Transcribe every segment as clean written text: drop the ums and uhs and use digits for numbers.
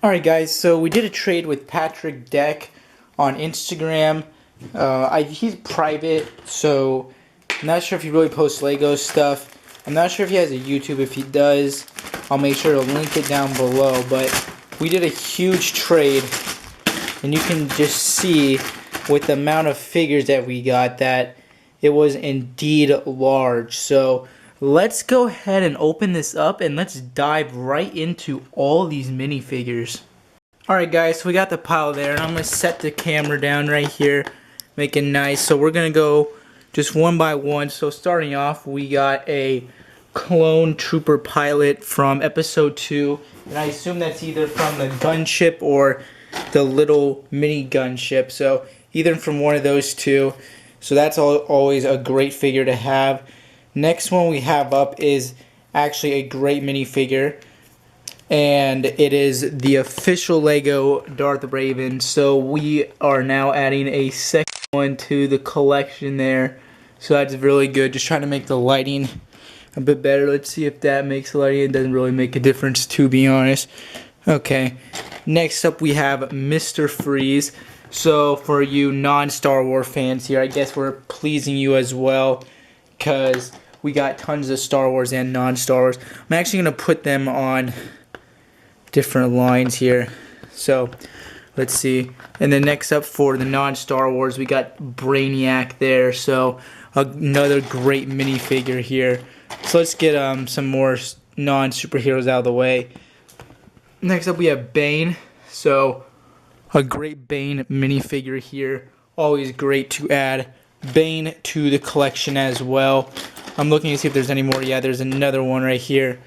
Alright guys, so we did a trade with Patrick Deck on Instagram. He's private, so I'm not sure if he really posts Lego stuff. I'm not sure if he has a YouTube. If he does, I'll make sure to link it down below. But we did a huge trade, and you can just see with the amount of figures that we got that it was indeed large. So let's go ahead and open this up and let's dive right into all these minifigures. Alright guys, so we got the pile there, and I'm going to set the camera down right here, make it nice. So we're going to go just one by one. So starting off, we got a clone trooper pilot from episode 2, and I assume that's either from the gunship or the little mini gunship. So either from one of those two. So that's always a great figure to have. Next one we have up is actually a great minifigure, and it is the official Lego Darth Raven. So we are now adding a second one to the collection there. So that's really good. Just trying to make the lighting a bit better. Let's see if that makes the lighting. It doesn't really make a difference, to be honest. Okay. Next up we have Mr. Freeze. So for you non-Star Wars fans here, I guess we're pleasing you as well, because we got tons of Star Wars and non-Star Wars. I'm actually going to put them on different lines here. So let's see. And then next up for the non-Star Wars, we got Brainiac there. So another great minifigure here. So let's get some more non-superheroes out of the way. Next up we have Bane. So a great Bane minifigure here. Always great to add Bane to the collection as well. I'm looking to see if there's any more. Yeah, there's another one right here.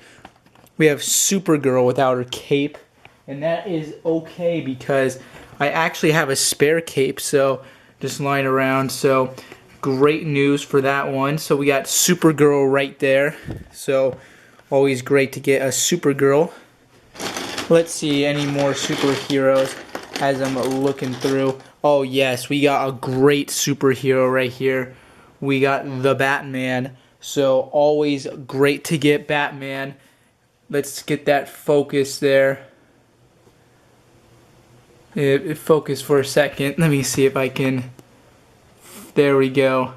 We have Supergirl without her cape, and that is okay because I actually have a spare cape, so just lying around. So great news for that one. So we got Supergirl right there. So always great to get a Supergirl. Let's see any more superheroes as I'm looking through. Oh yes, we got a great superhero right here. We got the Batman. So always great to get Batman. Let's get that focus there. It focused for a second. Let me see if I can. There we go.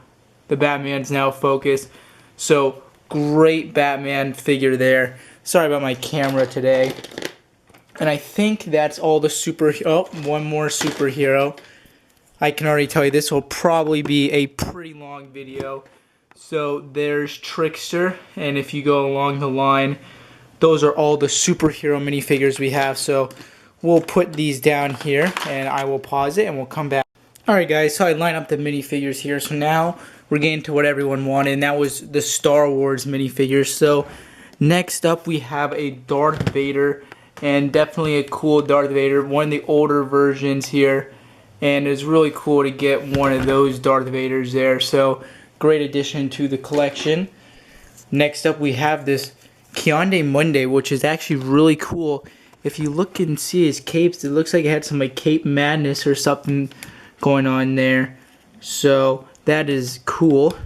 The Batman's now focused. So great Batman figure there. Sorry about my camera today. And I think that's all the oh, one more superhero. I can already tell you this will probably be a pretty long video. So there's Trickster, and if you go along the line, those are all the superhero minifigures we have. So we'll put these down here, and I will pause it, and we'll come back. Alright guys, so I line up the minifigures here. So now we're getting to what everyone wanted, and that was the Star Wars minifigures. So next up we have a Darth Vader. And definitely a cool Darth Vader, one of the older versions here. And it's really cool to get one of those Darth Vaders there. So great addition to the collection. Next up we have this Kyande Monday, which is actually really cool. If you look and see his capes, it looks like it had some like cape madness or something going on there. So that is cool.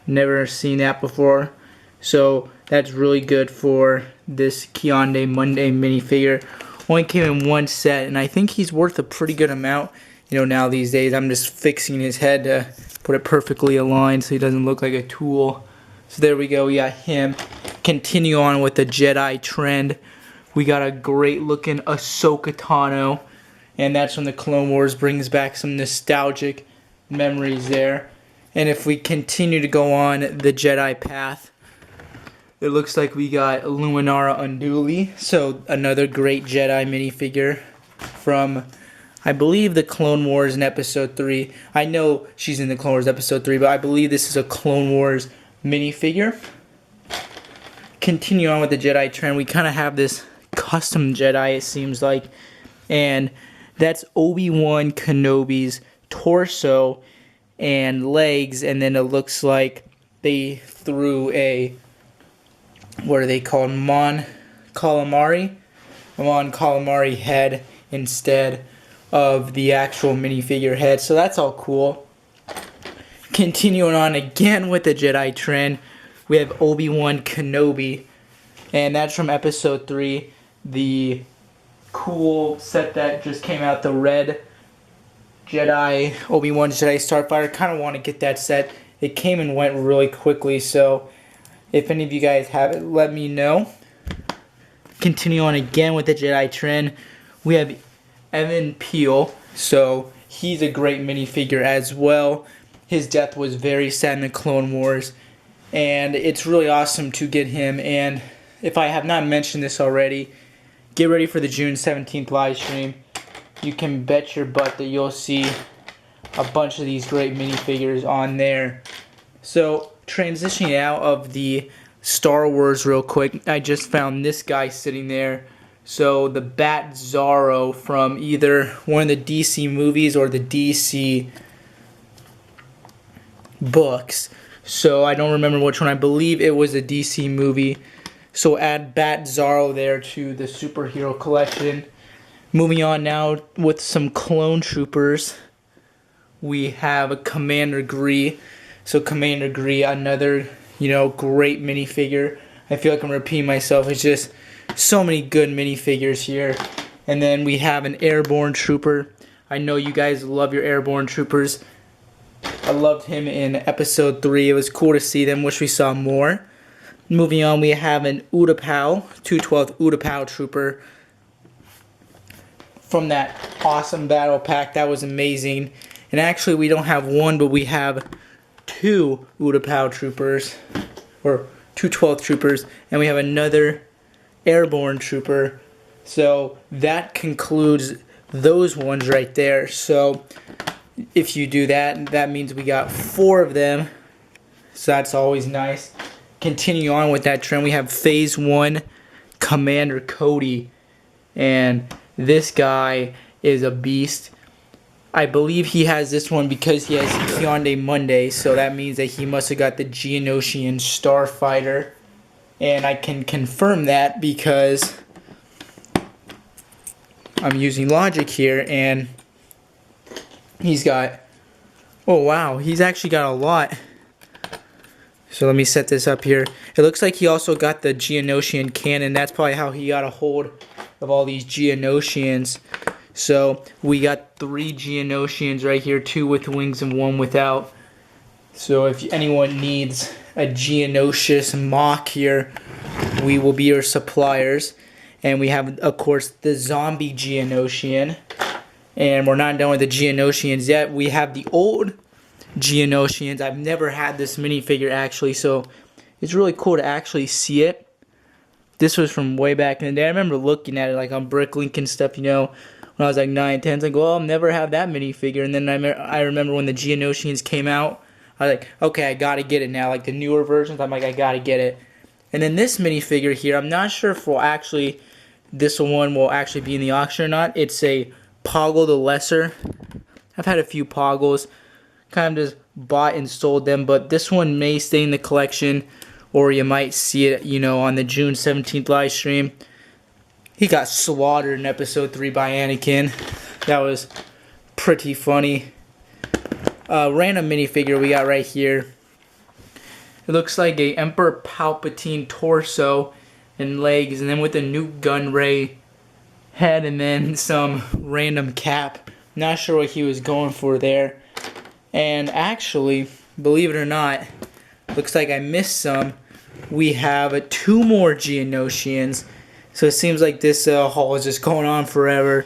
Never seen that before. So that's really good for this Kyande Monday minifigure. Only came in one set, and I think he's worth a pretty good amount. You know, now these days I'm just fixing his head to put it perfectly aligned so he doesn't look like a tool. So there we go, we got him. Continue on with the Jedi trend. We got a great looking Ahsoka Tano, and that's when the Clone Wars brings back some nostalgic memories there. And if we continue to go on the Jedi path, it looks like we got Luminara Unduli, so another great Jedi minifigure from, I believe, the Clone Wars in Episode 3. I know she's in the Clone Wars Episode 3, but I believe this is a Clone Wars minifigure. Continue on with the Jedi trend. We kind of have this custom Jedi, it seems like, and that's Obi-Wan Kenobi's torso and legs, and then it looks like they threw a, what are they called? Mon Calamari head instead of the actual minifigure head. So that's all cool. Continuing on again with the Jedi trend, we have Obi-Wan Kenobi, and that's from Episode 3, the cool set that just came out, the red Jedi, Obi-Wan Jedi Starfighter. Kind of want to get that set. It came and went really quickly, so if any of you guys have it, let me know. Continue on again with the Jedi trend. We have Evan Peel, so he's a great minifigure as well. His death was very sad in the Clone Wars, and it's really awesome to get him. And if I have not mentioned this already, get ready for the June 17th live stream. You can bet your butt that you'll see a bunch of these great minifigures on there. So, transitioning out of the Star Wars real quick, I just found this guy sitting there. So, the Bat Zorro from either one of the DC movies or the DC books. So, I don't remember which one. I believe it was a DC movie. So, add Bat Zorro there to the superhero collection. Moving on now with some clone troopers. We have a Commander Gree. So Commander Gree, another, great minifigure. I feel like I'm repeating myself. It's just so many good minifigures here. And then we have an Airborne Trooper. I know you guys love your Airborne Troopers. I loved him in episode 3. It was cool to see them. Wish we saw more. Moving on, we have an Utapau, 212th Utapau Trooper. From that awesome battle pack. That was amazing. And actually, we don't have one, but we have 2 Utapau troopers, or 212th troopers, and we have another Airborne Trooper. So that concludes those ones right there. So if you do that, that means we got 4 of them. So that's always nice. Continue on with that trend. We have Phase 1 Commander Cody, and this guy is a beast. I believe he has this one because he has Hyundai Monday, so that means that he must have got the Geonosian Starfighter. And I can confirm that because I'm using logic here, and he's got, oh wow, he's actually got a lot. So let me set this up here. It looks like he also got the Geonosian cannon. That's probably how he got a hold of all these Geonosians. So we got 3 Geonosians right here, 2 with wings and 1 without. So if anyone needs a Geonosius mock here, we will be your suppliers. And we have, of course, the zombie Geonosian. And we're not done with the Geonosians yet. We have the old Geonosians. I've never had this minifigure actually, so it's really cool to actually see it. This was from way back in the day. I remember looking at it like on Bricklink and stuff, when I was like 9, 10. It's like, well, I'll never have that minifigure. And then I remember when the Geonosians came out, I was like, okay, I gotta get it now. Like the newer versions, I'm like, I gotta get it. And then this minifigure here, I'm not sure if this one will actually be in the auction or not. It's a Poggle the Lesser. I've had a few Poggles, kind of just bought and sold them, but this one may stay in the collection, or you might see it, on the June 17th live stream. He got slaughtered in episode 3 by Anakin. That was pretty funny. Random minifigure we got right here. It looks like a Emperor Palpatine torso and legs, and then with a Nute Gunray head, and then some random cap. Not sure what he was going for there. And actually, believe it or not, looks like I missed some. We have 2 more Geonosians. So it seems like this haul is just going on forever.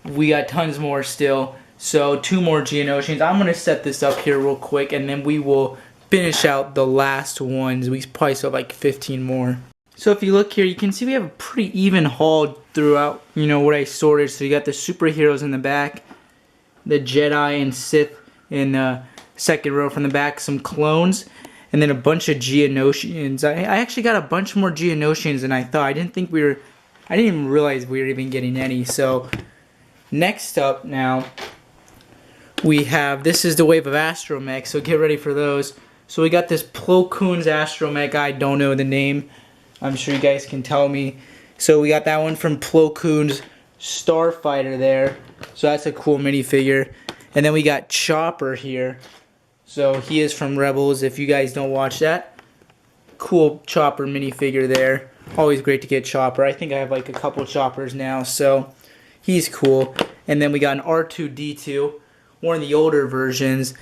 We got tons more still. So 2 more Geonosians. I'm going to set this up here real quick, and then we will finish out the last ones. We probably still have like 15 more. So if you look here, you can see we have a pretty even haul throughout, what I sorted. So you got the superheroes in the back, the Jedi and Sith in the second row from the back, some clones, and then a bunch of Geonosians. I actually got a bunch more Geonosians than I thought. I didn't even realize we were even getting any. So next up now, we have, this is the wave of astromech, so get ready for those. So we got this Plo Koon's astromech. I don't know the name. I'm sure you guys can tell me. So we got that one from Plo Koon's Starfighter there. So that's a cool minifigure. And then we got Chopper here. So he is from Rebels, if you guys don't watch that. Cool Chopper minifigure there. Always great to get Chopper. I think I have like a couple Choppers now, so he's cool. And then we got an R2-D2, one of the older versions.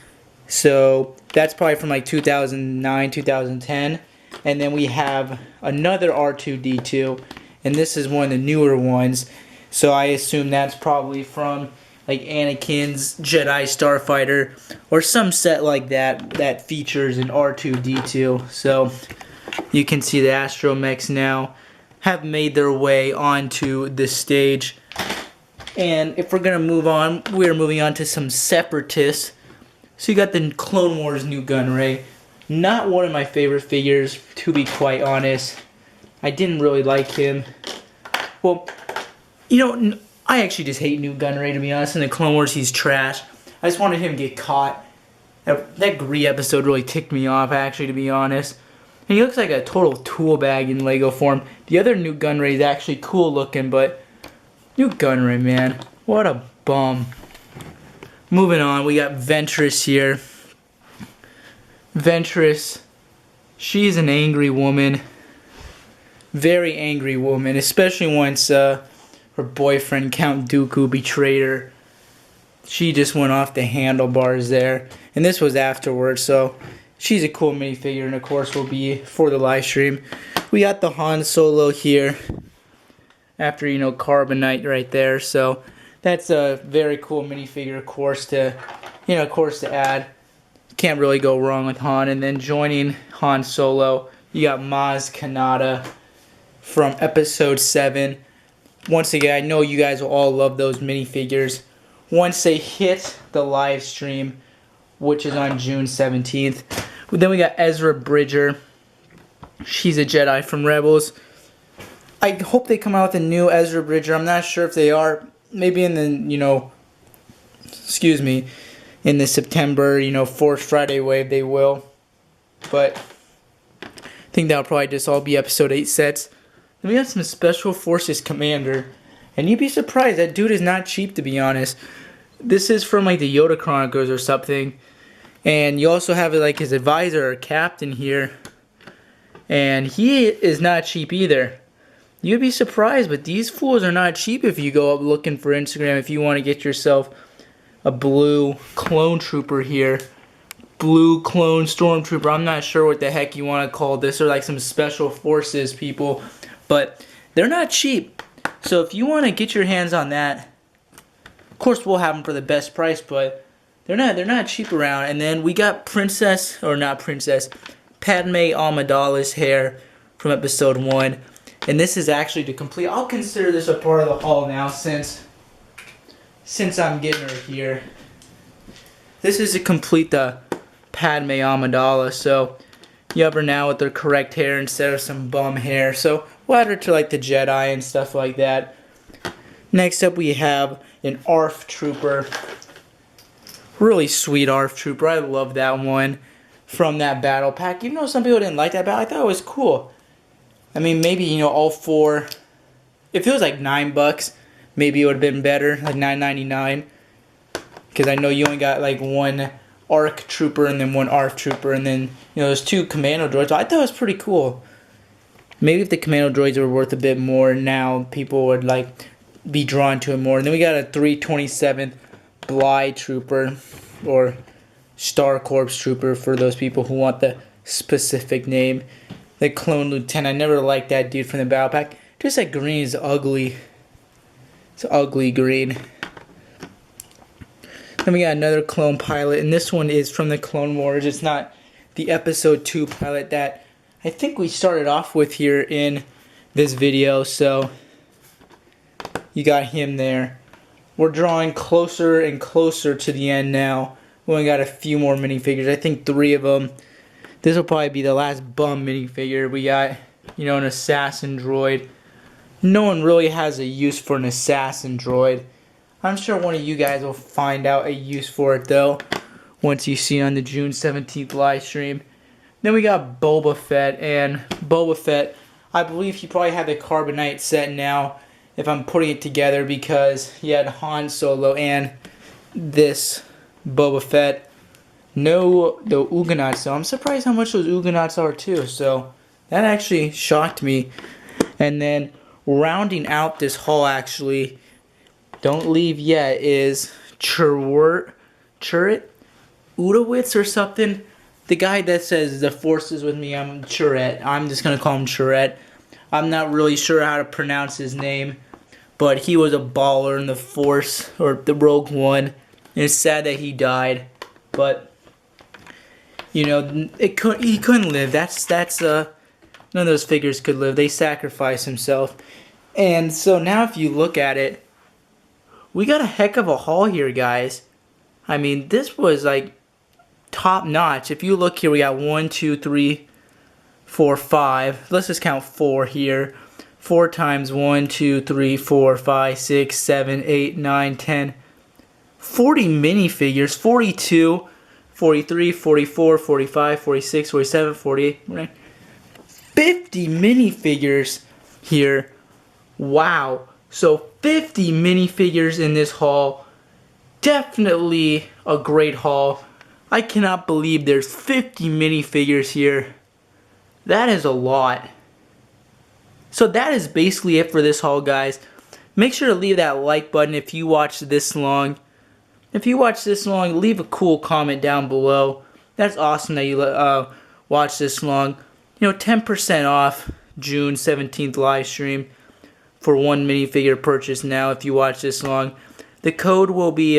So that's probably from like 2009, 2010. And then we have another R2-D2, and this is one of the newer ones. So I assume that's probably from like Anakin's Jedi Starfighter or some set like that that features an R2-D2. So you can see the astromechs now have made their way onto the stage. And if we're going to move on, we're moving on to some Separatists. So you got the Clone Wars new Gunray. Not one of my favorite figures, to be quite honest. I didn't really like him. Well, you know, I actually just hate New Gunray, to be honest. In the Clone Wars, he's trash. I just wanted him to get caught. That Gree episode really ticked me off, actually, to be honest. And he looks like a total tool bag in Lego form. The other New Gunray is actually cool looking, but New Gunray, man, what a bum. Moving on, we got Ventress here. Ventress, she's an angry woman. Very angry woman, especially once her boyfriend, Count Dooku, betrayed her. She just went off the handlebars there. And this was afterwards, so she's a cool minifigure, and of course will be for the live stream. We got the Han Solo here. After, you know, Carbonite right there. So that's a very cool minifigure, of course, to add. Can't really go wrong with Han. And then joining Han Solo, you got Maz Kanata from Episode 7. Once again, I know you guys will all love those minifigures. Once they hit the live stream, which is on June 17th. Then we got Ezra Bridger. She's a Jedi from Rebels. I hope they come out with a new Ezra Bridger. I'm not sure if they are. Maybe in the, in the September, Force Friday wave they will. But I think that'll probably just all be Episode 8 sets. Then we got some Special Forces Commander. And you'd be surprised, that dude is not cheap, to be honest. This is from like the Yoda Chronicles or something. And you also have like his advisor or captain here. And he is not cheap either. You'd be surprised, but these fools are not cheap if you go up looking for Instagram. If you want to get yourself a blue clone trooper here. Blue clone stormtrooper. I'm not sure what the heck you want to call this. Or like some special forces people. But they're not cheap. So if you want to get your hands on that, of course we'll have them for the best price, but they're not cheap around. And then we got Padme Amidala's hair from Episode 1. And this is actually to complete. I'll consider this a part of the haul now since I'm getting her here. This is to complete the Padme Amidala. So you have her now with her correct hair instead of some bum hair. So we'll add her to like the Jedi and stuff like that. Next up we have an ARF Trooper. Really sweet ARF Trooper. I love that one from that battle pack. Even though some people didn't like that battle, I thought it was cool. I mean, maybe, all four. If it was like $9, maybe it would have been better, like $9.99. Because I know you only got like one ARC Trooper and then one ARF Trooper, and then, there's two Commando droids. I thought it was pretty cool. Maybe if the Commando droids were worth a bit more now, people would like be drawn to it more. And then we got a 327th Bly Trooper, or Star Corps Trooper for those people who want the specific name. The Clone Lieutenant. I never liked that dude from the battle pack. Just that green is ugly. It's ugly green. Then we got another clone pilot, and this one is from the Clone Wars. It's not the Episode 2 pilot that I think we started off with here in this video. So you got him there. We're drawing closer and closer to the end now. We only got a few more minifigures. I think 3 of them. This will probably be the last bum minifigure. We got, an assassin droid. No one really has a use for an assassin droid. I'm sure one of you guys will find out a use for it, though, once you see it on the June 17th live stream. Then we got Boba Fett, and Boba Fett, I believe he probably had the Carbonite set now, if I'm putting it together, because he had Han Solo and this Boba Fett. No, the Uganats, so I'm surprised how much those Uganats are too, so that actually shocked me. And then rounding out this haul, actually, don't leave yet, is Churrit Udowitz or something. The guy that says the force is with me, I'm Churret. I'm just going to call him Churret. I'm not really sure how to pronounce his name, but he was a baller in the Force, or the Rogue One. And it's sad that he died, but you know, he couldn't live. That's none of those figures could live. They sacrificed himself. And so now if you look at it, we got a heck of a haul here, guys. I mean, this was like top notch. If you look here, we got 1, 2, 3, 4, 5. Let's just count 4 here. 4 times 1, 2, 3, 4, 5, 6, 7, 8, 9, 10. 40 minifigures. 42, 43, 44, 45, 46, 47, 48. Right? 50 minifigures here. Wow. So 50 minifigures in this haul. Definitely a great haul. I cannot believe there's 50 minifigures here. That is a lot. So that is basically it for this haul, guys. Make sure to leave that like button if you watched this long. If you watched this long, leave a cool comment down below. That's awesome that you watched this long. You know, 10% off June 17th live stream for one minifigure purchase now if you watch this long. The code will be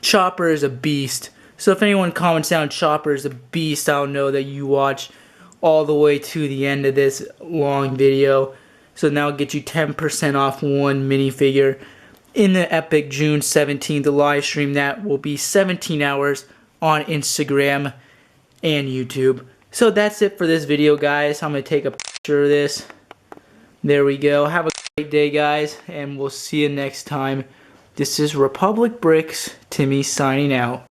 Chopper is a beast. So if anyone comments down Chopper is a beast, I'll know that you watch all the way to the end of this long video. So now I'll get you 10% off one minifigure in the epic June 17th live stream. That will be 17 hours on Instagram and YouTube. So that's it for this video, guys. I'm going to take a picture of this. There we go. Have a great day, guys, and we'll see you next time. This is Republic Bricks, Timmy signing out.